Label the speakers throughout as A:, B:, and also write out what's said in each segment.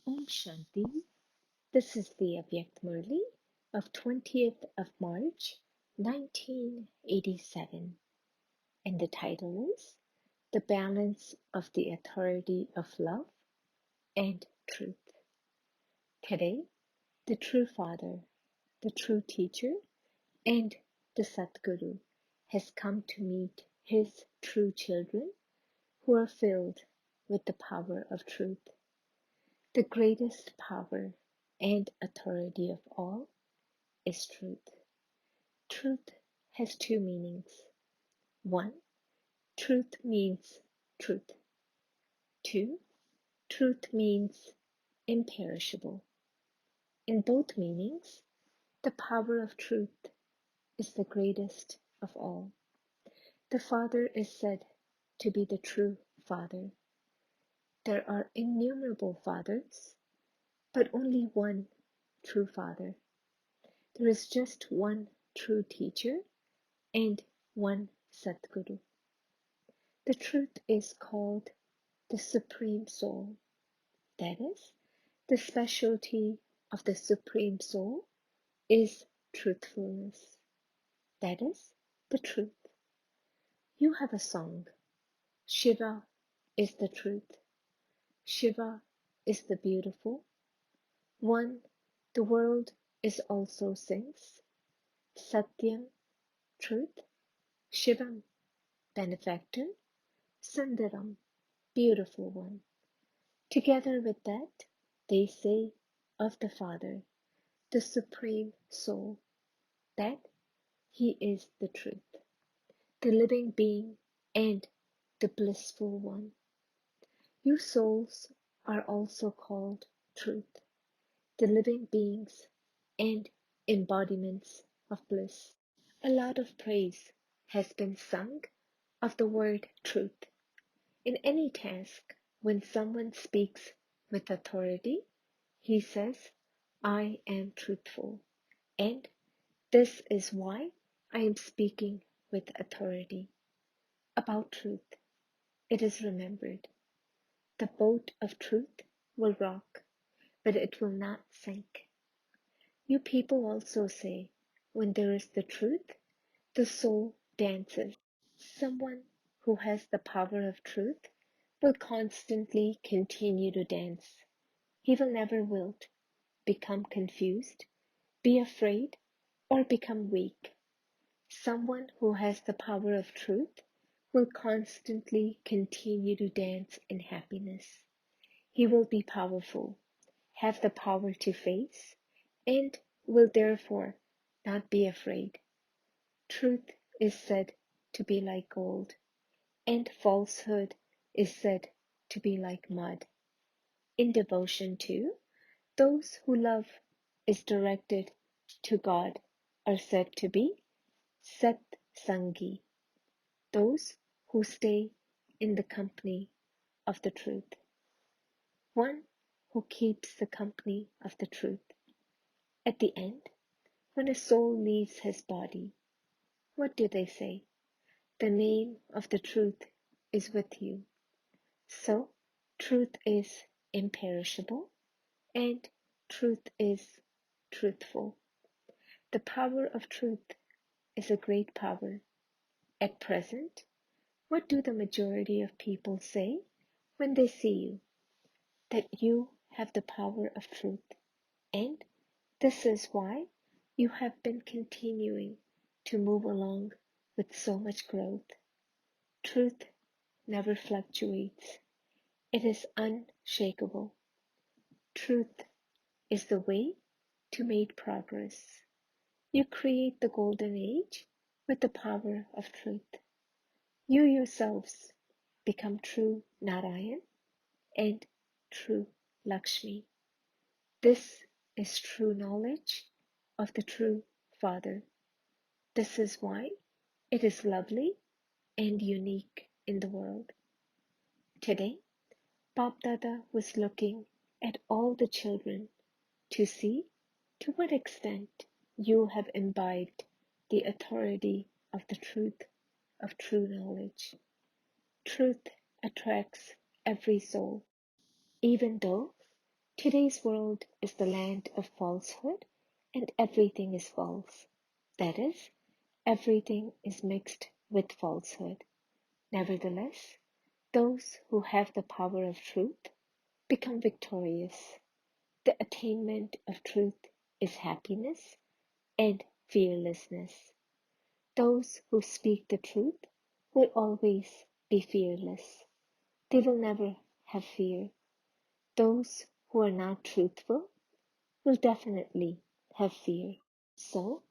A: Om Shanti. This is the Avyakt Murli of 20th of March 1987, and the title is The Balance of the Authority of Love and Truth. Today, the true Father, the true Teacher, and the Satguru has come to meet his true children who are filled with the power of truth. The greatest power and authority of all is truth. Truth has two meanings. One, truth means truth. Two, truth means imperishable. In both meanings, the power of truth is the greatest of all. The Father is said to be the true Father. There are innumerable fathers, but only one true Father. There is just one true teacher and one Satguru. The truth is called the Supreme Soul. That is, the specialty of the Supreme Soul is truthfulness. That is, the truth. You have a song. Shiva is the truth. Shiva is the beautiful. One the world is also sings. Satyam, truth. Shivam, benefactor. Sundaram, beautiful one. Together with that, they say of the Father, the Supreme Soul, that He is the truth, the living being and the blissful one. You souls are also called truth, the living beings and embodiments of bliss. A lot of praise has been sung of the word truth. In any task, when someone speaks with authority, he says, I am truthful, and this is why I am speaking with authority. About truth, it is remembered. The boat of truth will rock, but it will not sink. You people also say, when there is the truth, the soul dances. Someone who has the power of truth will constantly continue to dance. He will never wilt, become confused, be afraid, or become weak. Someone who has the power of truth will constantly continue to dance in happiness. He will be powerful, have the power to face, and will therefore not be afraid. Truth is said to be like gold, and falsehood is said to be like mud. In devotion to, those who love is directed to God are said to be Sat Sangi, those who stay in the company of the truth. One who keeps the company of the truth. At the end, when a soul leaves his body, what do they say? The name of the truth is with you. So, truth is imperishable, and truth is truthful. The power of truth is a great power. At present, what do the majority of people say when they see you? That you have the power of truth, and this is why you have been continuing to move along with so much growth. Truth never fluctuates. It is unshakable. Truth is the way to make progress. You create the golden age with the power of truth. You yourselves become true Narayan and true Lakshmi. This is true knowledge of the true Father. This is why it is lovely and unique in the world. Today, Bap Dada was looking at all the children to see to what extent you have imbibed the authority of the truth of true knowledge. Truth attracts every soul, even though Today's world is the land of falsehood, and everything is false. That is, everything is mixed with falsehood. Nevertheless, those who have the power of truth become victorious. The attainment of truth is happiness and fearlessness. Those who speak the truth will always be fearless. They will never have fear. Those who are not truthful will definitely have fear. So,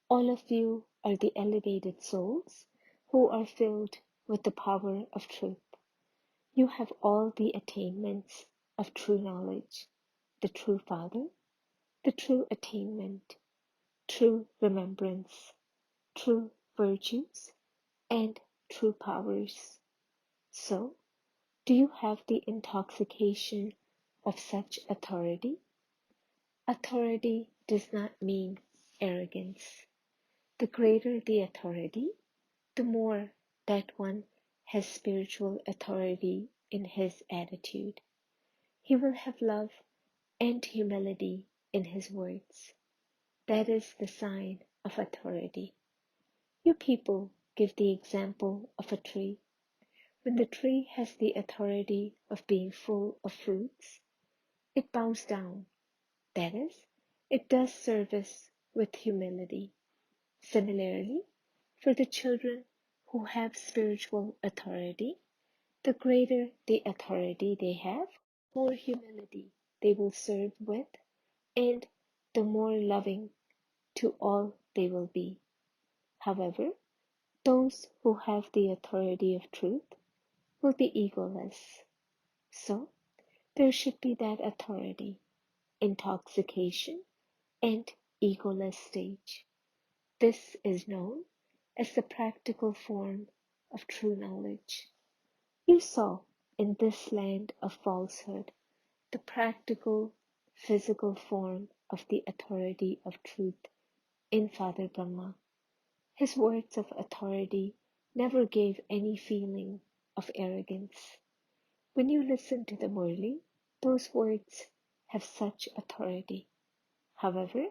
A: all of you are the elevated souls who are filled with the power of truth. You have all the attainments of true knowledge, the true Father, the true attainment, true remembrance, true virtues, and true powers. So, do you have the intoxication of such authority? Authority does not mean arrogance. The greater the authority, the more that one has spiritual authority in his attitude. He will have love and humility in his words. That is the sign of authority. You people give the example of a tree. When the tree has the authority of being full of fruits, it bows down. That is, it does service with humility. Similarly, for the children who have spiritual authority, the greater the authority they have, the more humility they will serve with, and the more loving to all they will be. However, those who have the authority of truth will be egoless. So, there should be that authority, intoxication, and egoless stage. This is known as the practical form of true knowledge. You saw in this land of falsehood the practical, physical form of the authority of truth in Father Brahma. His words of authority never gave any feeling of arrogance. When you listen to the Murli, those words have such authority. However,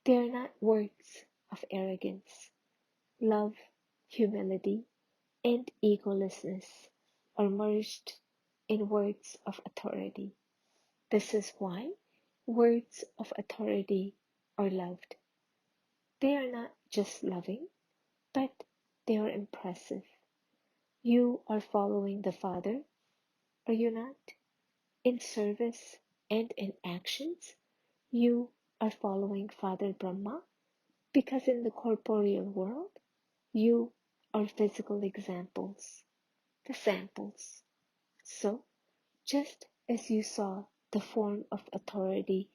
A: they are not words of arrogance. Love, humility, and egolessness are merged in words of authority. This is why words of authority are loved. They are not just loving, but they are impressive. You are following the Father, are you not? In service and in actions, you are following Father Brahma, because in the corporeal world, you are physical examples, the samples. So, just as you saw the form of authority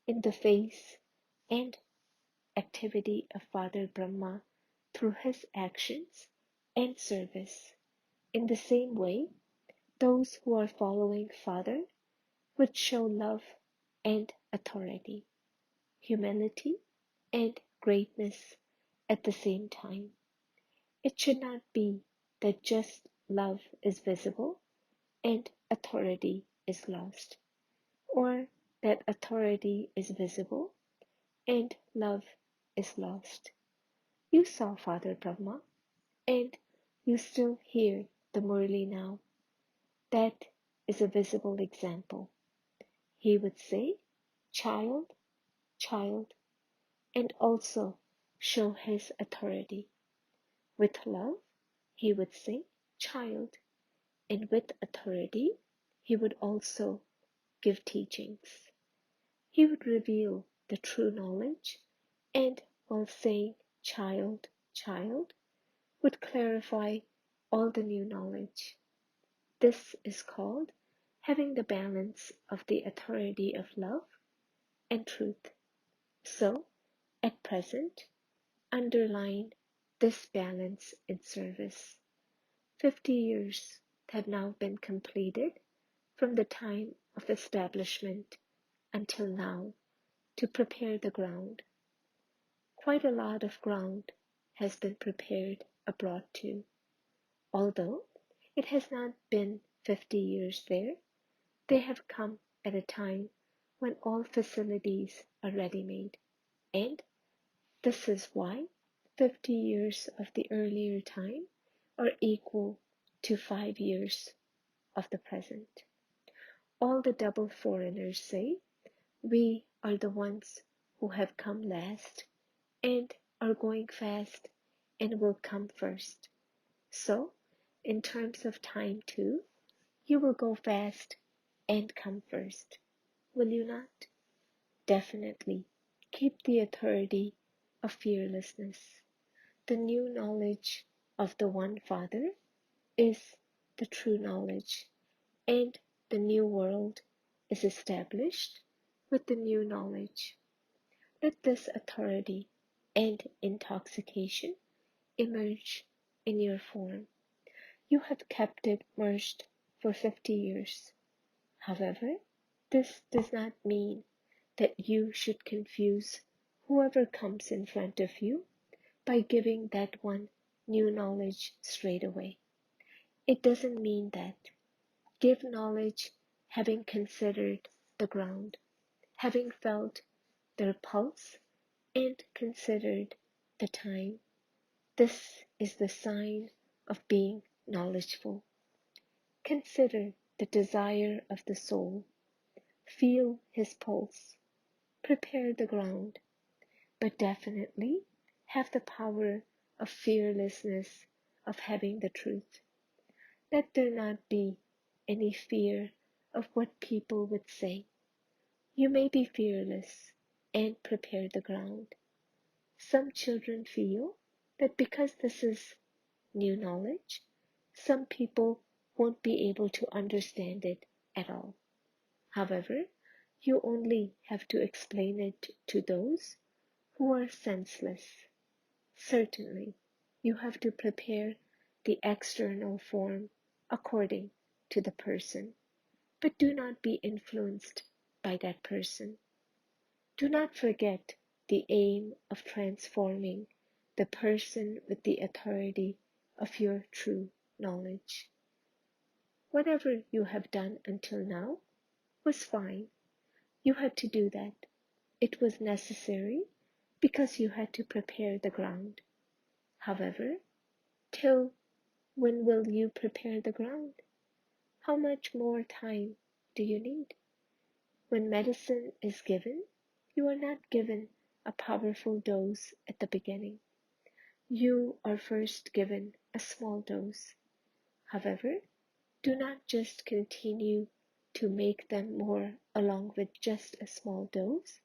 A: in the face and activity of Father Brahma through his actions and service, in the same way, those who are following Father would show love and authority, humility and greatness at the same time. It should not be that just love is visible and authority is lost, or that authority is visible and love is lost. You saw Father Brahma, and you still hear the Murli now. That is a visible example. He would say, child, child, and also show his authority. With love, he would say, child, and with authority, he would also give teachings. He would reveal the true knowledge, and while saying child, child, would clarify all the new knowledge. This is called having the balance of the authority of love and truth. So, at present, underline this balance in service. 50 years have now been completed from the time of establishment until now to prepare the ground. Quite a lot of ground has been prepared abroad too. Although it has not been 50 years there, they have come at a time when all facilities are ready-made. And this is why 50 years of the earlier time are equal to 5 years of the present. All the double foreigners say, we are the ones who have come last and are going fast and will come first. So, in terms of time too, you will go fast and come first. Will you not? Definitely. Keep the authority of fearlessness. The new knowledge of the one Father is the true knowledge, and the new world is established with the new knowledge. Let this authority and intoxication emerge in your form. You have kept it merged for 50 years. However, this does not mean that you should confuse whoever comes in front of you by giving that one new knowledge straight away. It doesn't mean that. Give knowledge having considered the ground, having felt their pulse and considered the time. This is the sign of being knowledgeful. Consider the desire of the soul. Feel his pulse. Prepare the ground, but definitely have the power of fearlessness of having the truth. Let there not be any fear of what people would say. You may be fearless and prepare the ground. Some children feel that because this is new knowledge, some people won't be able to understand it at all. However, you only have to explain it to those who are senseless. Certainly, you have to prepare the external form according to the person, but do not be influenced by that person. Do not forget the aim of transforming the person with the authority of your true knowledge. Whatever you have done until now was fine. You had to do that. It was necessary because you had to prepare the ground. However, till when will you prepare the ground? How much more time do you need? When medicine is given, you are not given a powerful dose at the beginning. You are first given a small dose. However, do not just continue to make them more along with just a small dose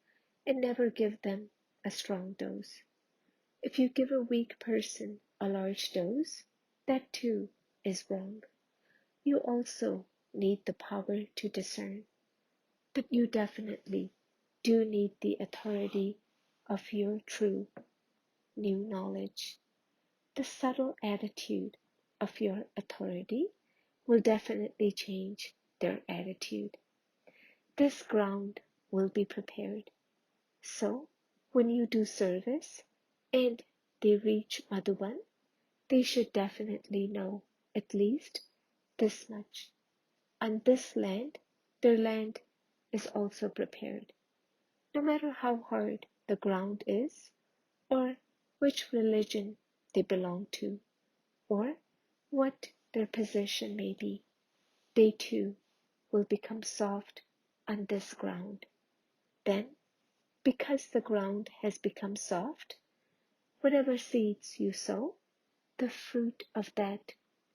A: and never give them a strong dose. If you give a weak person a large dose, that too is wrong. You also need the power to discern, but you definitely do need the authority of your true new knowledge. The subtle attitude of your authority will definitely change their attitude. This ground will be prepared. So, when you do service and they reach Madhuban, they should definitely know at least this much. On this land, their land is also prepared. No matter how hard the ground is, or which religion they belong to, or what their position may be, they too will become soft on this ground. Then, because the ground has become soft, whatever seeds you sow, the fruit of that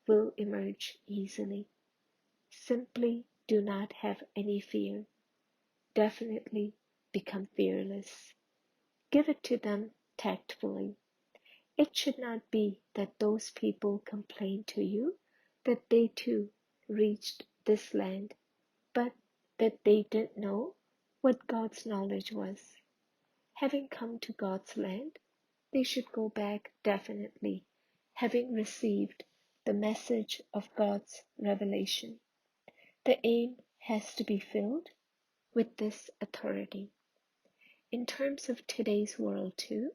A: will emerge easily. Simply do not have any fear. Definitely become fearless. Give it to them tactfully. It should not be that those people complain to you that they too reached this land, but that they didn't know what God's knowledge was. Having come to God's land, they should go back definitely, having received the message of God's revelation. The aim has to be filled with this authority. In terms of today's world too,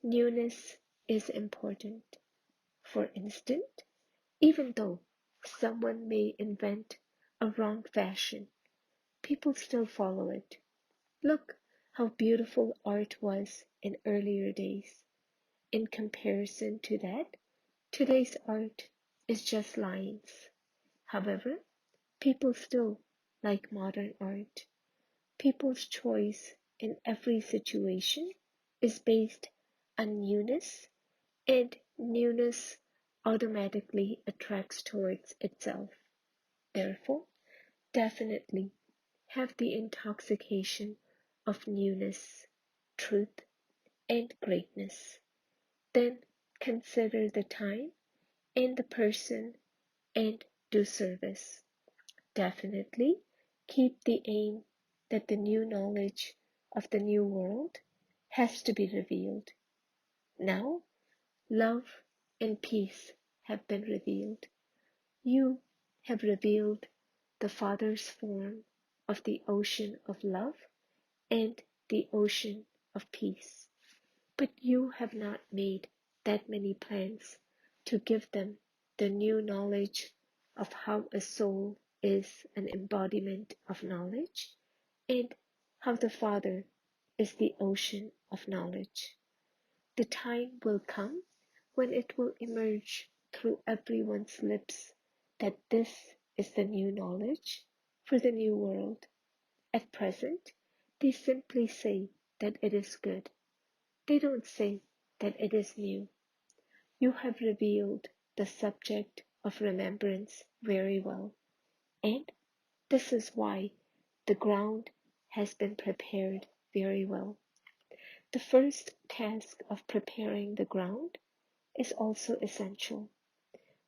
A: newness is important. For instance, even though someone may invent a wrong fashion, people still follow it. Look how beautiful art was in earlier days. In comparison to that, today's art is just lines. However, people still like modern art. People's choice in every situation is based on newness, and newness automatically attracts towards itself. Therefore, definitely have the intoxication of newness, truth, and greatness. Then consider the time and the person and do service. Definitely keep the aim that the new knowledge of the new world has to be revealed. Now, love and peace have been revealed. You have revealed the Father's form of the ocean of love and the ocean of peace. But you have not made that many plans to give them the new knowledge of how a soul is an embodiment of knowledge and how the Father is the ocean of knowledge. The time will come when it will emerge through everyone's lips that this is the new knowledge for the new world. At present, they simply say that it is good. They don't say that it is new. You have revealed the subject of remembrance very well, and this is why the ground has been prepared very well. The first task of preparing the ground is also essential.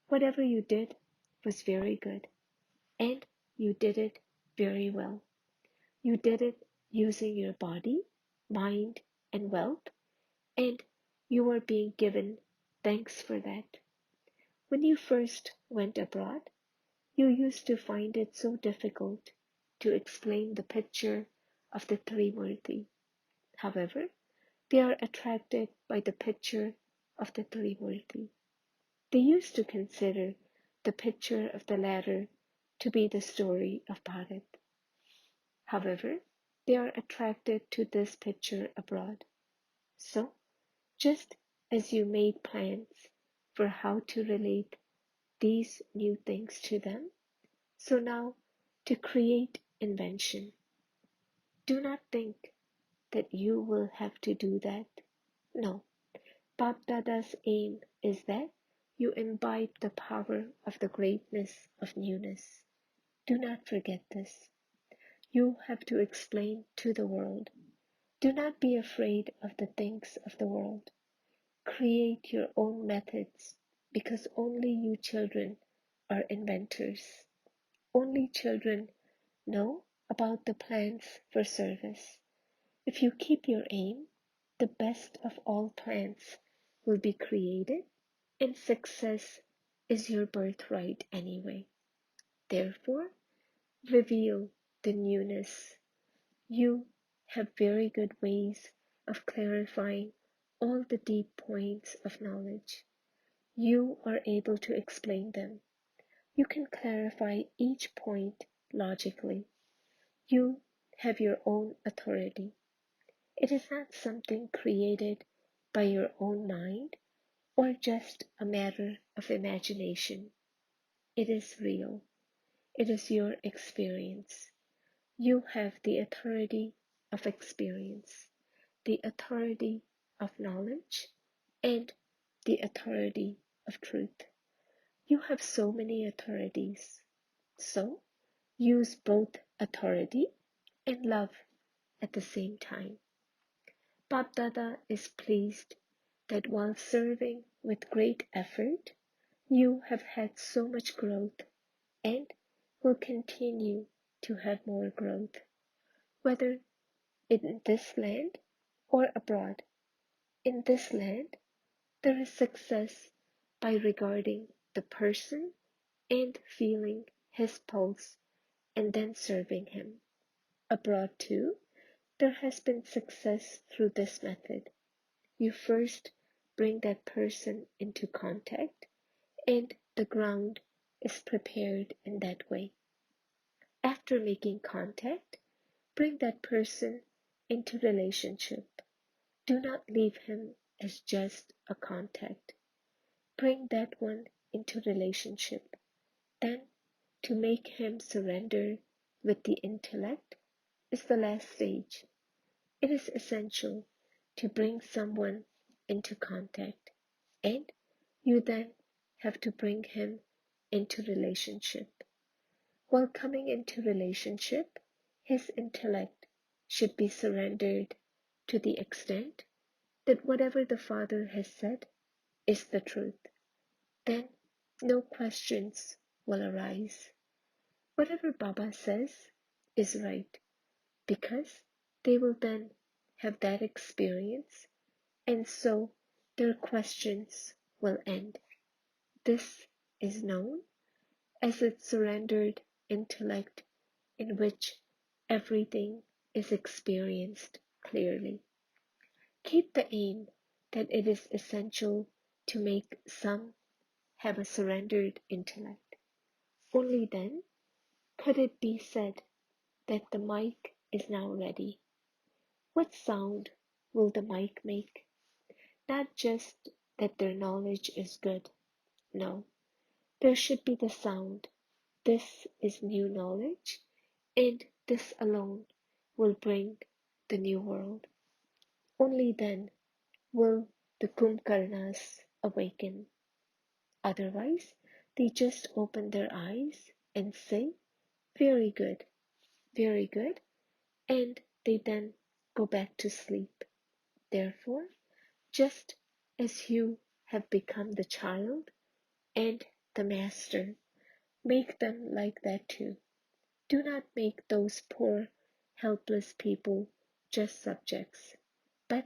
A: Whatever you did was very good, and you did it very well. You did it using your body, mind, and wealth, and you are being given thanks for that. When you first went abroad, you used to find it so difficult to explain the picture of the Trimurti. However, they are attracted by the picture of the Trimurti. They used to consider the picture of the latter to be the story of Bharat. However, they are attracted to this picture abroad. So, just as you made plans for how to relate these new things to them, so now to create invention. Do not think that you will have to do that. No, Bap Dada's aim is that you imbibe the power of the greatness of newness. Do not forget this. You have to explain to the world. Do not be afraid of the things of the world. Create your own methods because only you children are inventors. Only children know about the plans for service. If you keep your aim, the best of all plans will be created, and success is your birthright anyway. Therefore, reveal the newness. You have very good ways of clarifying all the deep points of knowledge. You are able to explain them. You can clarify each point logically. You have your own authority. It is not something created by your own mind or just a matter of imagination. It is real. It is your experience. You have the authority of experience, the authority of knowledge, and the authority of truth. You have so many authorities. So, use both authority and love at the same time. Bap Dada is pleased that while serving with great effort, you have had so much growth and will continue to have more growth, whether in this land or abroad. In this land, there is success by regarding the person and feeling his pulse and then serving him. Abroad too, there has been success through this method. You first bring that person into contact, and the ground is prepared in that way. after making contact, bring that person into relationship. Do not leave him as just a contact. Bring that one into relationship. Then, to make him surrender with the intellect is the last stage. It is essential to bring someone into contact, and you then have to bring him into relationship. While coming into relationship, his intellect should be surrendered to the extent that whatever the Father has said is the truth. Then no questions will arise. Whatever Baba says is right, because they will then have that experience, and so their questions will end. This is known as a surrendered intellect in which everything is experienced clearly. Keep the aim that it is essential to make some have a surrendered intellect. Only then could it be said that the mic is now ready. What sound will the mic make? Not just that their knowledge is good. No, there should be the sound. This is new knowledge, and this alone will bring the new world. Only then will the Kumkarnas awaken. Otherwise, they just open their eyes and say, very good, and they then go back to sleep. Therefore, just as you have become the child and the master, make them like that too. Do not make those poor, helpless people just subjects, but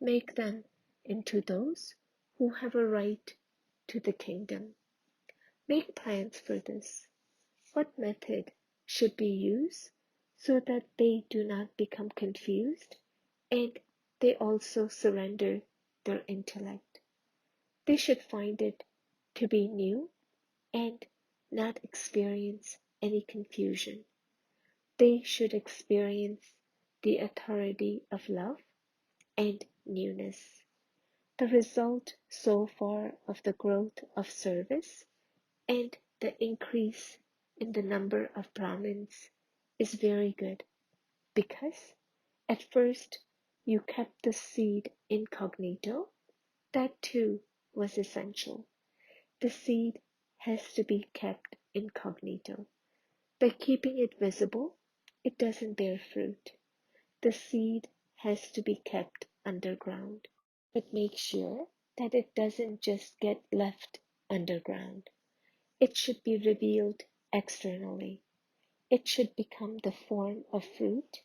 A: make them into those who have a right to the kingdom. Make plans for this. What method should be used so that they do not become confused and they also surrender their intellect? They should find it to be new and not experience any confusion. They should experience the authority of love and newness. The result so far of the growth of service and the increase in the number of Brahmins is very good, because at first you kept the seed incognito. That too was essential. The seed has to be kept incognito. By keeping it visible, it doesn't bear fruit. The seed has to be kept underground. But make sure that it doesn't just get left underground. It should be revealed externally. It should become the form of fruit.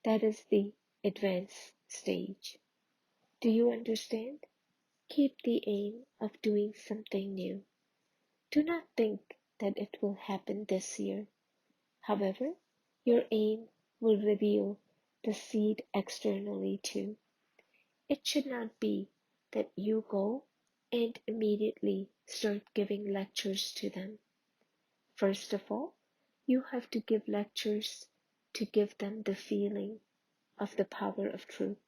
A: That is the advanced stage. Do you understand? Keep the aim of doing something new. Do not think that it will happen this year. However, your aim will reveal the seed externally too. It should not be that you go and immediately start giving lectures to them. First of all, you have to give lectures to give them the feeling of the power of truth.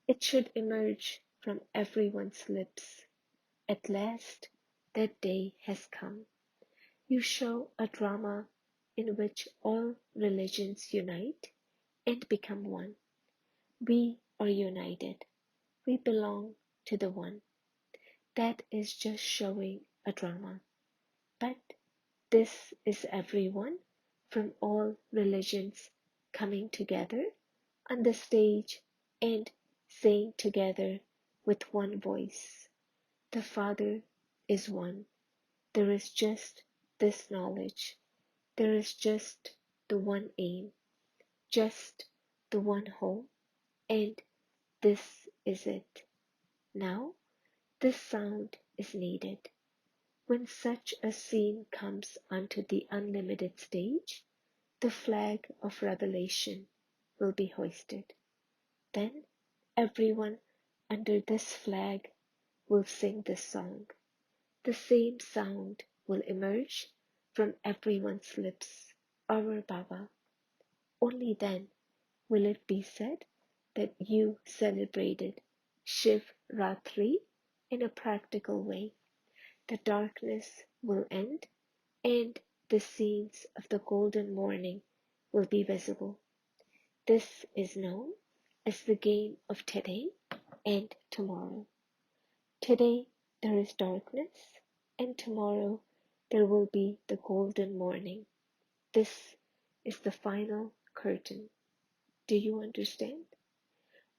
A: It should emerge from everyone's lips. At last, that day has come. You show a drama in which all religions unite and become one. We are united. We belong to the one. That is just showing a drama. But this is everyone from all religions coming together on the stage and saying together with one voice, the Father is one. There is just this knowledge. There is just the one aim, just the one home, and this is it. Now, this sound is needed. When such a scene comes onto the unlimited stage, the flag of revelation will be hoisted. Then everyone under this flag will sing this song. The same sound will emerge from everyone's lips our Baba. Only then will it be said that you celebrated Shiv Ratri in a practical way. The darkness will end and the scenes of the golden morning will be visible. This is known as the game of today and tomorrow. Today there is darkness, and tomorrow there will be the golden morning. This is the final curtain. Do you understand?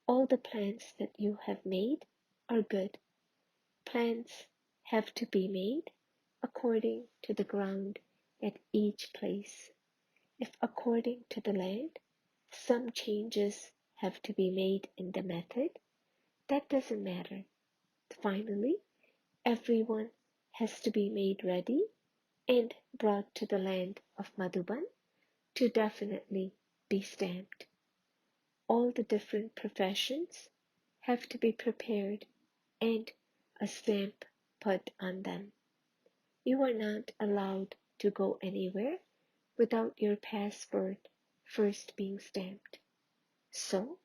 A: All the plans that you have made are good. Plans have to be made according to the ground at each place. If according to the land, some changes have to be made in the method, that doesn't matter. Finally, everyone has to be made ready and brought to the land of Madhuban to definitely be stamped. All the different professions have to be prepared and a stamp put on them. You are not allowed to go anywhere without your passport first being stamped. So,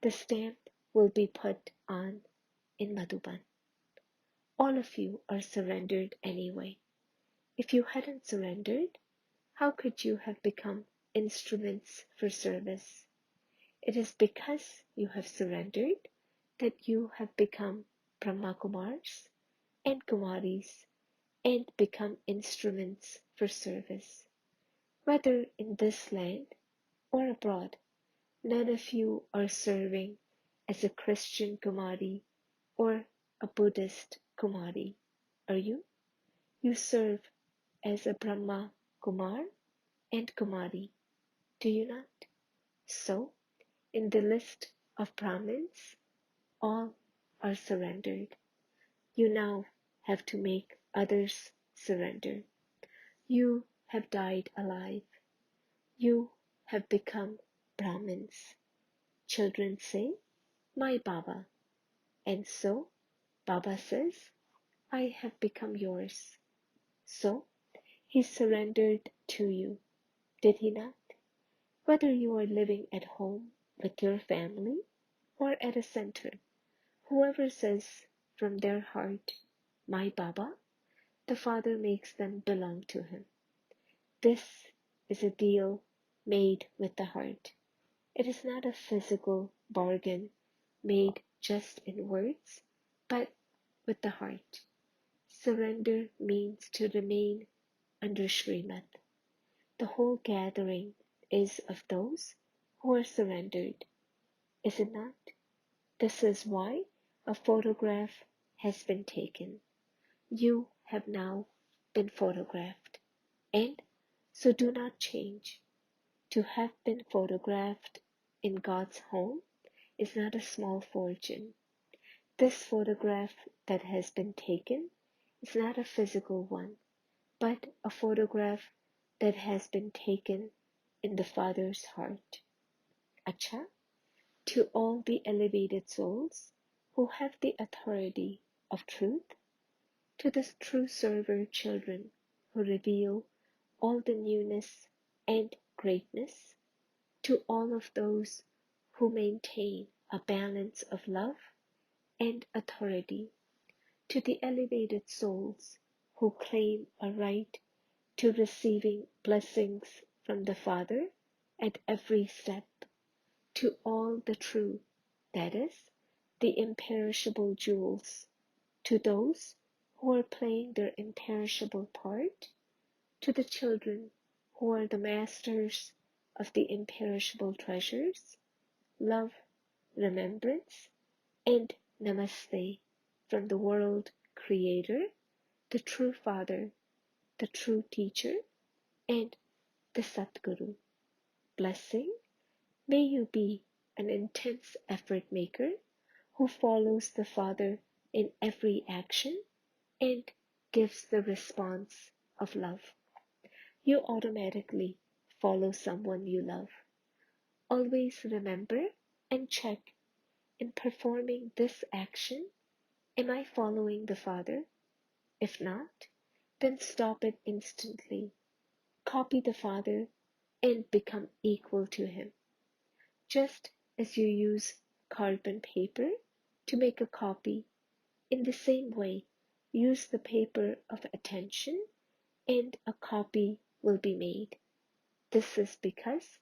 A: the stamp will be put on in Madhuban. All of you are surrendered anyway. If you hadn't surrendered, how could you have become instruments for service? It is because you have surrendered that you have become Brahmakumars and Kumaris and become instruments for service. Whether in this land or abroad, none of you are serving as a Christian Kumari or a Buddhist Kumari, are you? You serve as a Brahma Kumar and Kumari, do you not? So, in the list of Brahmins, all are surrendered. You now have to make others surrender. You have died alive. You have become Brahmins. Children say, my Baba. And so, Baba says, I have become yours. So, he surrendered to you, did he not? Whether you are living at home with your family or at a center, whoever says from their heart, my Baba, the Father makes them belong to him. This is a deal made with the heart. It is not a physical bargain made just in words, but with the heart. Surrender means to remain under Srimad. The whole gathering is of those who are surrendered, is it not? This is why a photograph has been taken. You have now been photographed, and so do not change. To have been photographed in God's home is not a small fortune. This photograph that has been taken is not a physical one, but a photograph that has been taken in the Father's heart. Acha, to all the elevated souls who have the authority of truth, to the true server children who reveal all the newness and greatness, to all of those who maintain a balance of love and authority, to the elevated souls who claim a right to receiving blessings from the Father at every step, to all the true, that is, the imperishable jewels, to those who are playing their imperishable part, to the children who are the masters of the imperishable treasures, love, remembrance, and namaste from the world creator, the true Father, the true teacher, and the Satguru. Blessing, may you be an intense effort maker who follows the Father in every action and gives the response of love. You automatically follow someone you love. Always remember and check, in performing this action, am I following the Father? If not, then stop it instantly. Copy the Father and become equal to Him. Just as you use carbon paper to make a copy, in the same way, use the paper of attention and a copy will be made. This is because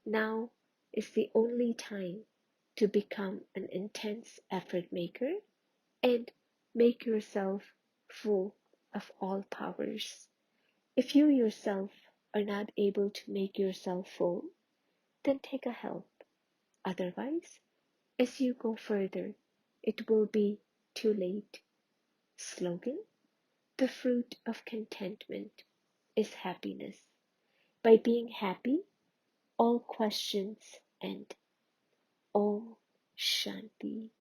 A: now is the only time to become an intense effort maker and make yourself full of all powers. If you yourself are not able to make yourself full, then take a help. Otherwise, as you go further, it will be too late. Slogan: the fruit of contentment is happiness. By being happy, all questions end. Om Shanti.